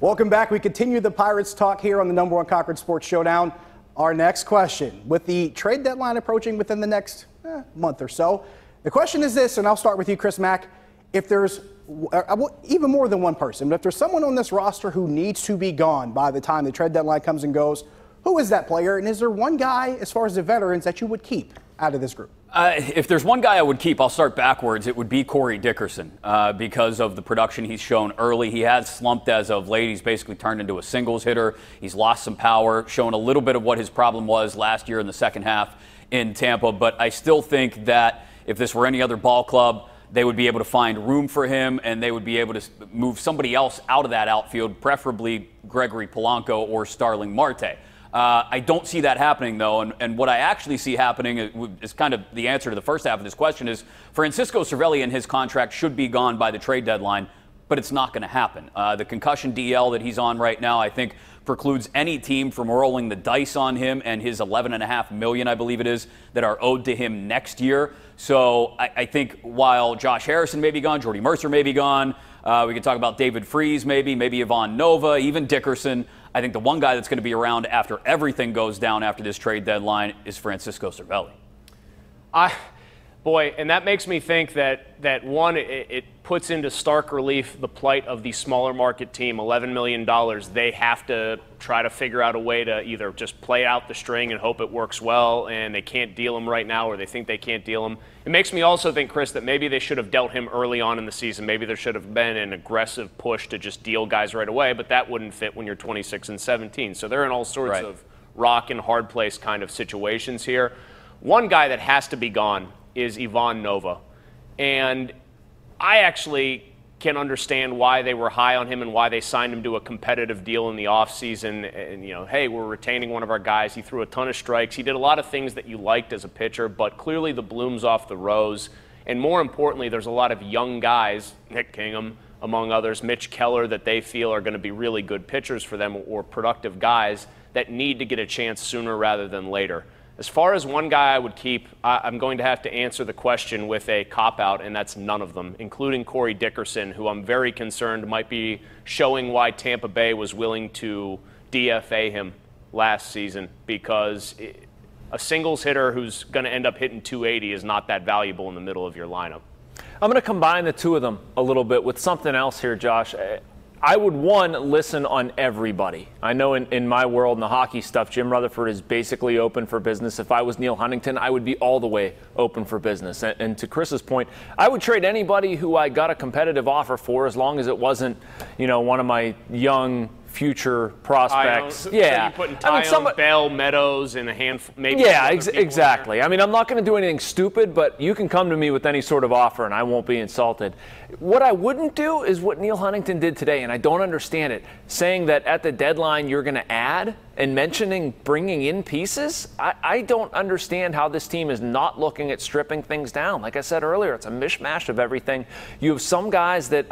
Welcome back. We continue the Pirates talk here on the #1 Conference Sports Showdown. Our next question, with the trade deadline approaching within the next month or so, the question is this, and I'll start with you, Chris Mack. If there's even more than one person, but if there's someone on this roster who needs to be gone by the time the trade deadline comes and goes, who is that player? And is there one guy, as far as the veterans, that you would keep out of this group? If there's one guy I would keep, I'll start backwards. It would be Corey Dickerson because of the production he's shown early. He has slumped as of late. He's basically turned into a singles hitter. He's lost some power, shown a little bit of what his problem was last year in the second half in Tampa. But I still think that if this were any other ball club, they would be able to find room for him, and they would be able to move somebody else out of that outfield, preferably Gregory Polanco or Starling Marte. I don't see that happening, though, and what I actually see happening is kind of the answer to the first half of this question is Francisco Cervelli and his contract should be gone by the trade deadline, but it's not going to happen. The concussion DL that he's on right now, I think, precludes any team from rolling the dice on him and his $11.5 million, I believe it is, that are owed to him next year. So I think while Josh Harrison may be gone, Jordy Mercer may be gone, we could talk about David Freese maybe Ivan Nova, even Dickerson. I think the one guy that's going to be around after everything goes down after this trade deadline is Francisco Cervelli. Boy, and that makes me think that one, it puts into stark relief the plight of the smaller market team, $11 million. They have to try to figure out a way to either just play out the string and hope it works well, and they can't deal him right now, or they think they can't deal him. It makes me also think, Chris, that maybe they should have dealt him early on in the season. Maybe there should have been an aggressive push to just deal guys right away, but that wouldn't fit when you're 26 and 17. So they're in all sorts of rock and hard place kind of situations here. One guy that has to be gone is Ivan Nova. And I actually can understand why they were high on him and why they signed him to a competitive deal in the offseason. And, you know, hey, we're retaining one of our guys. He threw a ton of strikes. He did a lot of things that you liked as a pitcher, but clearly the bloom's off the rose. And more importantly, there's a lot of young guys, Nick Kingham, among others, Mitch Keller, that they feel are going to be really good pitchers for them or productive guys that need to get a chance sooner rather than later. As far as one guy I would keep, I'm going to have to answer the question with a cop-out, and that's none of them, including Corey Dickerson, who I'm very concerned might be showing why Tampa Bay was willing to DFA him last season, because a singles hitter who's going to end up hitting 280 is not that valuable in the middle of your lineup. I'm going to combine the two of them a little bit with something else here, Josh. I would, one, listen on everybody. I know in my world, in the hockey stuff, Jim Rutherford is basically open for business. If I was Neil Huntington, I would be all the way open for business. And to Chris's point, I would trade anybody who I got a competitive offer for, as long as it wasn't, you know, one of my young future prospects. So you're putting Tyone, Bell, Meadows, and a handful, maybe. Yeah, exactly. I mean, I'm not going to do anything stupid, but you can come to me with any sort of offer, and I won't be insulted. What I wouldn't do is what Neil Huntington did today, and I don't understand it, saying that at the deadline you're going to add and mentioning bringing in pieces. I don't understand how this team is not looking at stripping things down. Like I said earlier, it's a mishmash of everything. You have some guys that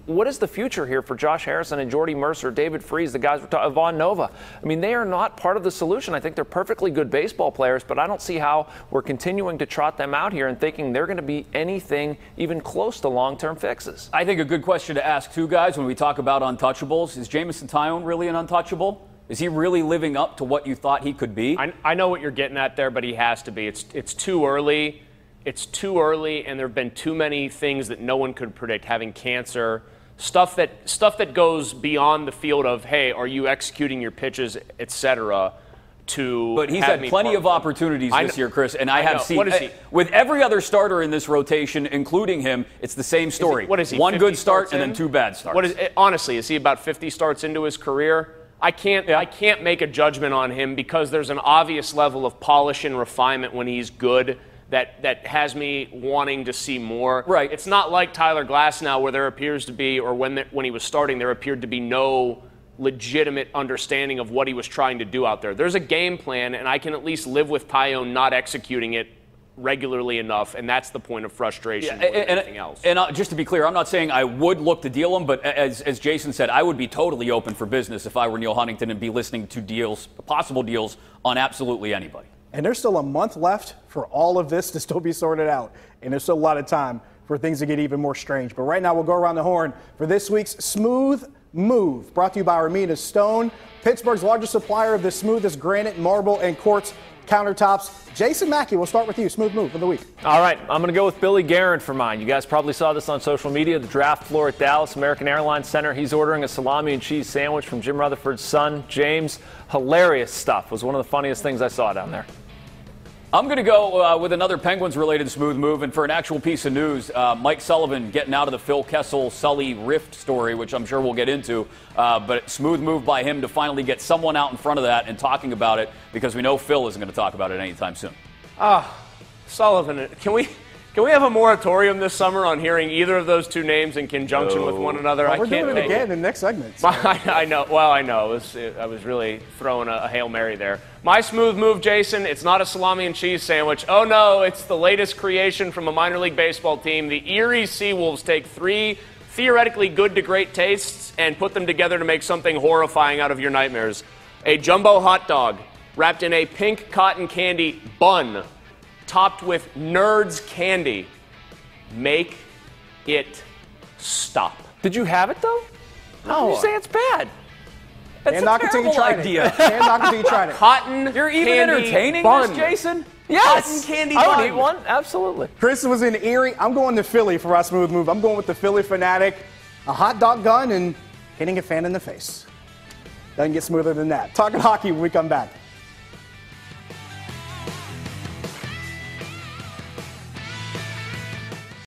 what is the future here for Josh Harrison and Jordy Mercer, David Freese, the guys we're talking, Ivan Nova? I mean, they are not part of the solution. I think they're perfectly good baseball players, but I don't see how we're continuing to trot them out here and thinking they're going to be anything even close to long-term fixes. I think a good question to ask, too, guys, when we talk about untouchables, is Jameson Taillon really an untouchable? Is he really living up to what you thought he could be? I know what you're getting at there, but he has to be. It's too early. It's too early, and there have been too many things that no one could predict. Having cancer, stuff that goes beyond the field of, hey, are you executing your pitches, etc. But he's had plenty of opportunities this year, Chris, and I have seen. What is he? With every other starter in this rotation, including him, it's the same story. What is he? One good start and then two bad starts. Honestly, is he about 50 starts into his career? I can't make a judgment on him because there's an obvious level of polish and refinement when he's good that has me wanting to see more. Right. It's not like Tyler Glasnow where there appears to be, or when he was starting, there appeared to be no legitimate understanding of what he was trying to do out there. There's a game plan, and I can at least live with Taillon not executing it regularly enough, and that's the point of frustration more than anything else. And just to be clear, I'm not saying I would look to deal him, but as Jason said, I would be totally open for business if I were Neil Huntington and be listening to deals, possible deals on absolutely anybody. And there's still a month left for all of this to still be sorted out, and there's still a lot of time for things to get even more strange. But right now we'll go around the horn for this week's Smooth Move. Brought to you by Armina Stone, Pittsburgh's largest supplier of the smoothest granite, marble, and quartz countertops. Jason Mackey, we'll start with you. Smooth move of the week. All right, I'm going to go with Billy Guerin for mine. You guys probably saw this on social media. The draft floor at Dallas American Airlines Center. He's ordering a salami and cheese sandwich from Jim Rutherford's son, James. Hilarious stuff. Was one of the funniest things I saw down there. I'm going to go with another Penguins-related smooth move, and for an actual piece of news, Mike Sullivan getting out of the Phil Kessel-Sully rift story, which I'm sure we'll get into, but smooth move by him to finally get someone out in front of that and talking about it, because we know Phil isn't going to talk about it anytime soon. Sullivan, can we have a moratorium this summer on hearing either of those two names in conjunction with one another? Well, we're doing it again in the next segment. So. I know. Well, I know. I was really throwing a Hail Mary there. My smooth move, Jason, it's not a salami and cheese sandwich. Oh, no, it's the latest creation from a minor league baseball team. The Erie Seawolves take 3 theoretically good to great tastes and put them together to make something horrifying out of your nightmares. A jumbo hot dog wrapped in a pink cotton candy bun topped with Nerds candy. Make it stop. Did you have it, though? How can you say it's bad? That's and knock it till you tried idea. it. And knock it till you tried it. Cotton You're even candy entertaining bun. this, Jason? Yes. Cotton candy I bun. would eat one. Absolutely. Chris was in Erie. I'm going to Philly for our smooth move. I'm going with the Philly fanatic. A hot dog gun and hitting a fan in the face. Doesn't get smoother than that. Talking hockey when we come back.